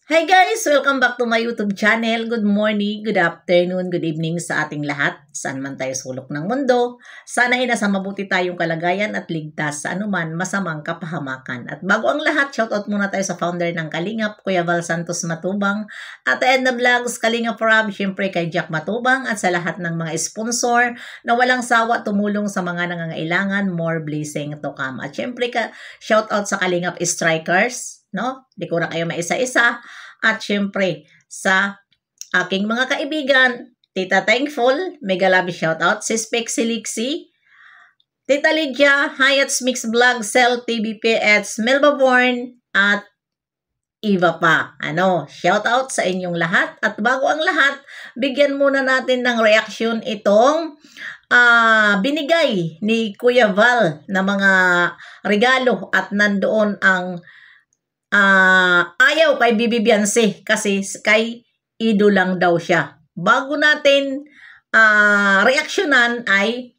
Hi guys! Welcome back to my YouTube channel. Good morning, good afternoon, good evening sa ating lahat. Saan man tayo sulok ng mundo. Sana ay nasa mabuti tayong kalagayan at ligtas sa anuman masamang kapahamakan. At bago ang lahat, shoutout muna tayo sa founder ng Kalingap, Kuya Val Santos Matubang. At the end of vlogs, Kalingap Rob, syempre kay Jack Matubang at sa lahat ng mga sponsor na walang sawa tumulong sa mga nangangailangan. More blessing to come. At syempre shoutout sa Kalingap Strikers. No? Di ko na kayo maisa-isa. At syempre, sa aking mga kaibigan, Tita Thankful, mega love shoutout, si Spexy Lixie, Tita Lydia, Hyatt's Mix Vlog, Cell TVPS, Melba Born, at iba pa. Shoutout sa inyong lahat. At bago ang lahat, bigyan muna natin ng reaction itong binigay ni Kuya Val na mga regalo at nandoon ang ayaw kay Bibi Bianse kasi kay Ido lang daw siya. Bago natin reaksyonan ay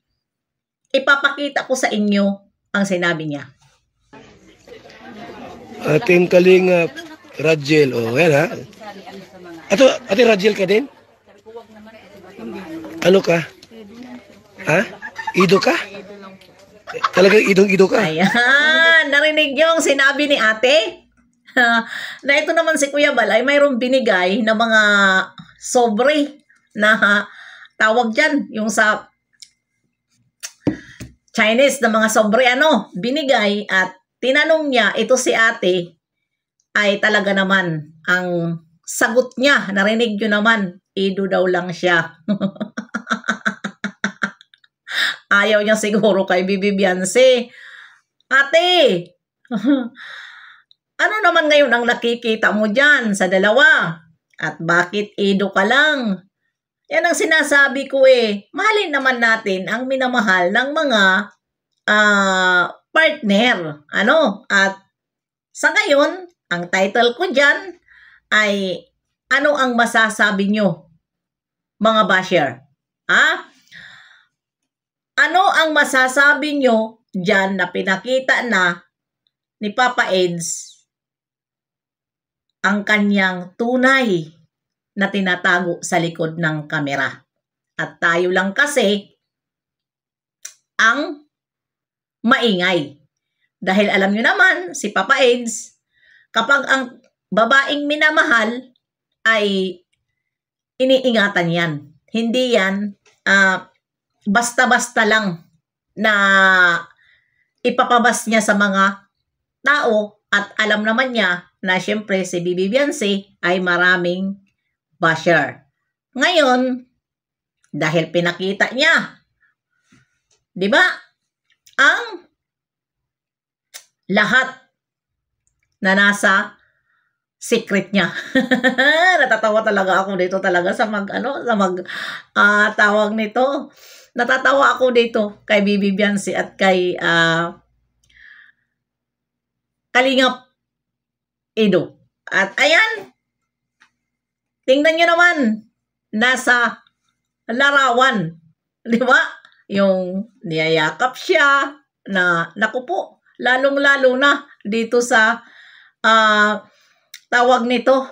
ipapakita ko sa inyo ang sinabi niya. Ating Kalingap, Rajel. Oh, yan ha. Ate Rajel ka din? Ano ka? Ha? Ido ka? Talagang idong-ido ka? Ayan, narinig niyo ang sinabi ni ate? Na ito naman si Kuya Val ay mayroong binigay na mga sobre na tawag dyan, yung sa Chinese na mga sobre binigay at tinanong niya, ito si ate ay talaga naman ang sagot niya, narinig nyo naman, Ido daw lang siya. Ayaw niya siguro kay Bibi Bianse. Ate! Ano naman ngayon ang nakikita mo dyan sa dalawa? At bakit Ido ka lang? Yan ang sinasabi ko Mahalin naman natin ang minamahal ng mga partner. At sa ngayon, ang title ko dyan ay ano ang masasabi nyo, mga basher? Ano ang masasabi nyo dyan na pinakita na ni Papa Eds ang kanyang tunay na tinatago sa likod ng kamera. At tayo lang kasi ang maingay. Dahil alam nyo naman, si Papa Eds, kapag ang babaeng minamahal ay iniingatan yan. Hindi yan basta-basta lang na ipapabas niya sa mga tao at alam naman niya na syempre si Bibi Bianse ay maraming basher. Ngayon, dahil pinakita niya, di ba, ang lahat na nasa secret niya. Natatawa talaga ako dito talaga sa tawag nito. Natatawa ako dito kay Bibi Bianse at kay Kalingap Ido. At ayan, tingnan nyo naman, nasa larawan, di ba? Yung niyayakap siya na, naku po, lalong-lalo na dito sa tawag nito,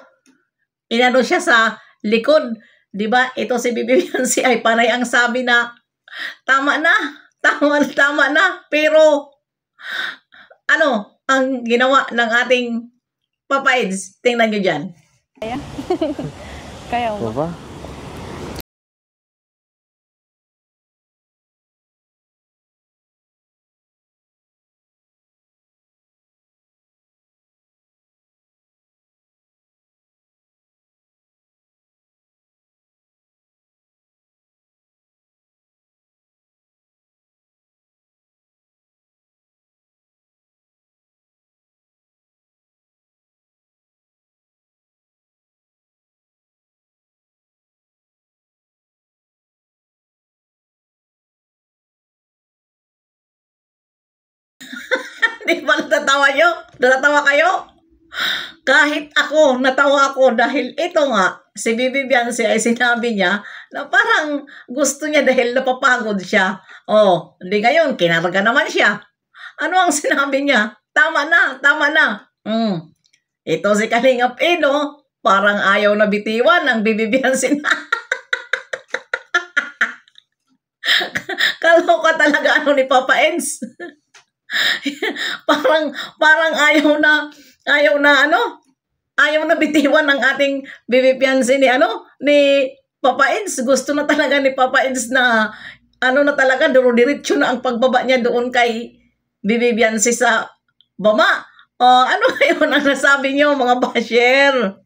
inano siya sa likod, di ba? Ito si Bibi Bianse ay panay ang sabi na, tama na, pero ang ginawa ng ating Papa Eds, tingnan nyo dyan. Kaya mo ba? Di ba natatawa nyo? Natatawa kayo? Kahit ako, natawa ako dahil ito nga, si Bibi Bianse ay sinabi niya na parang gusto niya dahil napapagod siya. Di ngayon, kinarga naman siya. Ano ang sinabi niya? Tama na, tama na. Ito si Kalingap Ido, Parang ayaw na bitiwan ng bibibiyansin. Kaloka talaga ano ni Papa Eds. parang ayaw na bitiwan ng ating bibibiyansin ni Papa Eds. Gusto na talaga ni Papa Eds na na talaga duro-diretso na ang pagbaba niya doon kay bibibiyansi sa bama. Ano ngayon ang nasabi niyo mga basher?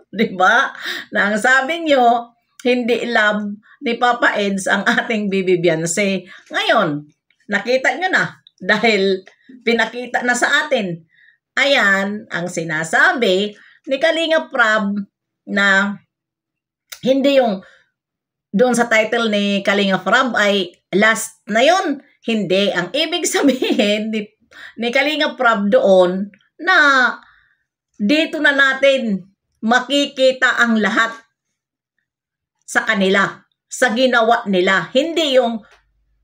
Diba? Na ang sabi niyo, hindi love ni Papa Eds ang ating bibibiyansi. Ngayon, nakita niyo na dahil pinakita na sa atin. Ayan, ang sinasabi ni Kalinga Prab na hindi yung doon sa title ni Kalinga Prab ay last na yun. Hindi. Ang ibig sabihin ni Kalinga Prab doon na dito na natin makikita ang lahat sa kanila, sa ginawa nila. Hindi yung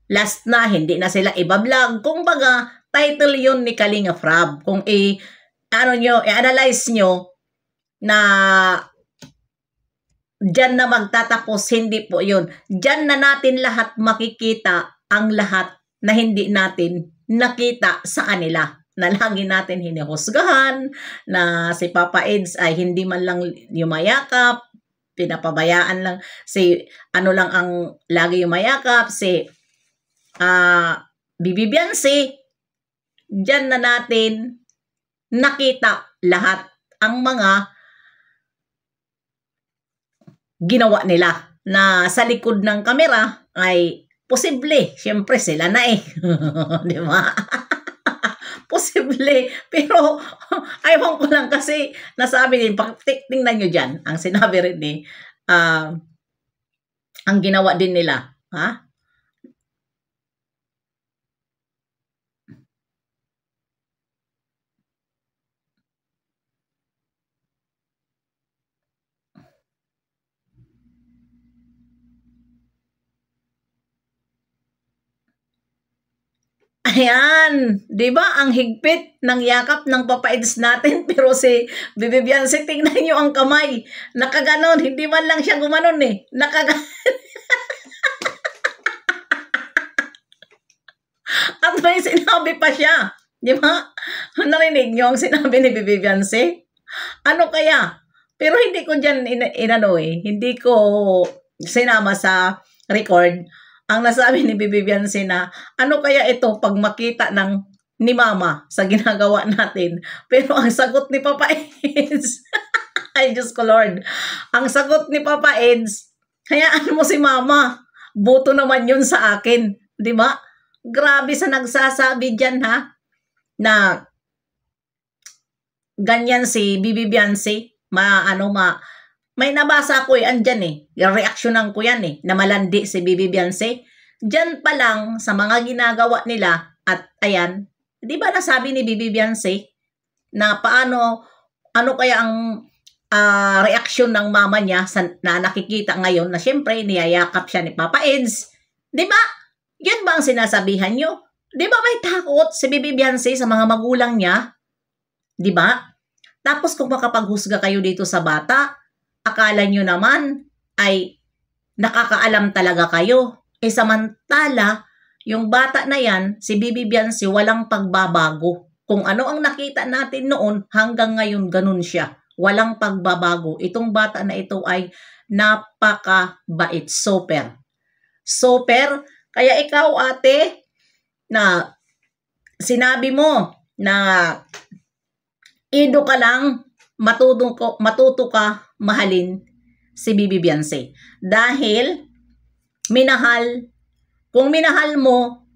last na, hindi na sila ibablog. Kung baga, title yun ni Kalinga Prab. Kung i-analyze nyo na dyan na magtatapos, hindi po yun. Dyan na natin lahat makikita ang lahat na hindi natin nakita sa kanila. Na lagi natin hinihusgahan, na si Papa Eds ay hindi man lang yumayakap, pinapabayaan lang, lang ang lagi yumayakap, bibibiyansi, dyan na natin nakita lahat ang mga ginawa nila na sa likod ng kamera ay posible. Siyempre sila na di ba? Posible. Pero ayaw ko lang kasi nasabi din, tingnan nyo dyan, ang sinabi rin ang ginawa din nila. Ha? Ayan, 'di ba ang higpit ng yakap ng Papa Eds natin, pero si bibibiyansi, tingnan niyo ang kamay, nakaganon, hindi man lang siya gumanon nakaganon. At may sinabi pa siya, 'di ba? Narinig niyo ang sinabi ni bibibiyansi? Ano kaya? Pero hindi ko diyan hindi ko sinama sa record. Ang nasabi ni bibibiyansi na, ano kaya ito pag makita ni Mama sa ginagawa natin? Pero ang sagot ni Papa Eds, ay Diyos ko Lord, ang sagot ni Papa Eds, hayaan mo si Mama, buto naman yun sa akin. Di ba? Grabe sa nagsasabi dyan na ganyan si bibibiyansi, may nabasa ko andyan yung reaksyonan ko yan na malandi si bibibiyansi. Diyan pa lang sa mga ginagawa nila at ayan, di ba nasabi ni bibibiyansi na ano kaya ang reaksyon ng mama niya na nakikita ngayon na siyempre niyayakap siya ni Papa Eds. Di ba? Yan ba ang sinasabihan nyo? Di ba may takot si bibibiyansi sa mga magulang niya? Di ba? Tapos kung makapaghusga kayo dito sa bata, akala nyo naman ay nakakaalam talaga kayo. Samantala, yung bata na yan, si bibibiyansi, walang pagbabago. Kung ano ang nakita natin noon, hanggang ngayon ganun siya. Walang pagbabago. Itong bata na ito ay napakabait. Super. Super. Kaya ikaw, ate, na sinabi mo na ido ka lang, matuto ka mahalin si bibibiyansi. Dahil kung minahal mo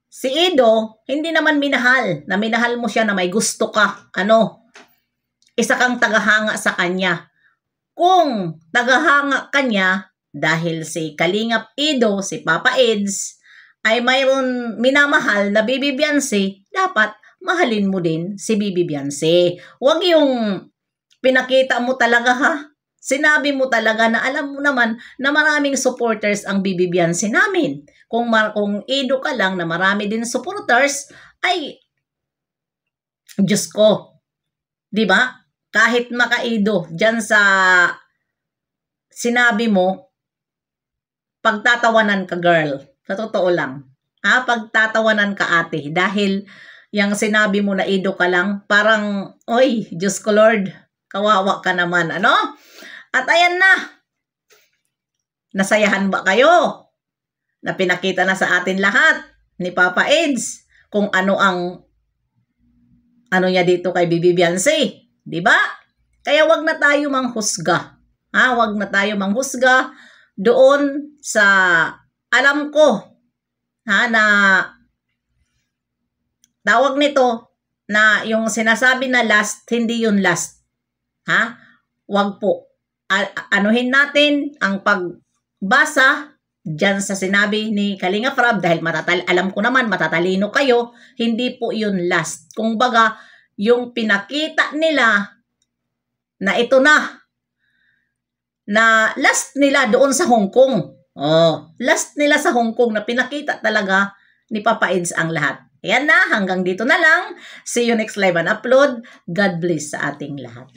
si Ido, hindi naman minahal mo siya na may gusto ka, isa kang tagahanga sa kanya. Kung tagahanga ka niya, dahil si Kalingap Ido, si Papa Eds, ay mayroon minamahal na bibibiyansi, dapat mahalin mo din si bibibiyansi. Huwag yung pinakita mo talaga sinabi mo talaga na alam mo naman na maraming supporters ang bibibiyansi namin. Kung Ido ka lang na marami din supporters, ay Diyos ko. Di ba? kahit makaido dyan sa sinabi mo, pagtatawanan ka, girl. Sa totoo lang. Pagtatawanan ka, ate. Dahil yung sinabi mo na ido ka lang, parang, oy, Diyos ko Lord, kawawa ka naman. Ano? At ayan na. Nasayahan ba kayo? Na pinakita na sa atin lahat ni Papa Eds kung ano ang niya dito kay Bibi Beyonce. Diba? Kaya wag na tayo manghusga. Wag na tayo manghusga doon sa alam ko na tawag nito na yung sinasabi na last, hindi yun last. Wag po. Anuhin natin ang pagbasa dyan sa sinabi ni Kalinga Prab dahil alam ko naman matatalino kayo, hindi po yun last. Kung baga, yung pinakita nila na ito na last nila doon sa Hong Kong. Last nila sa Hong Kong na pinakita talaga ni Papa Eds ang lahat. Ayan na, hanggang dito na lang. See you next live and upload. God bless sa ating lahat.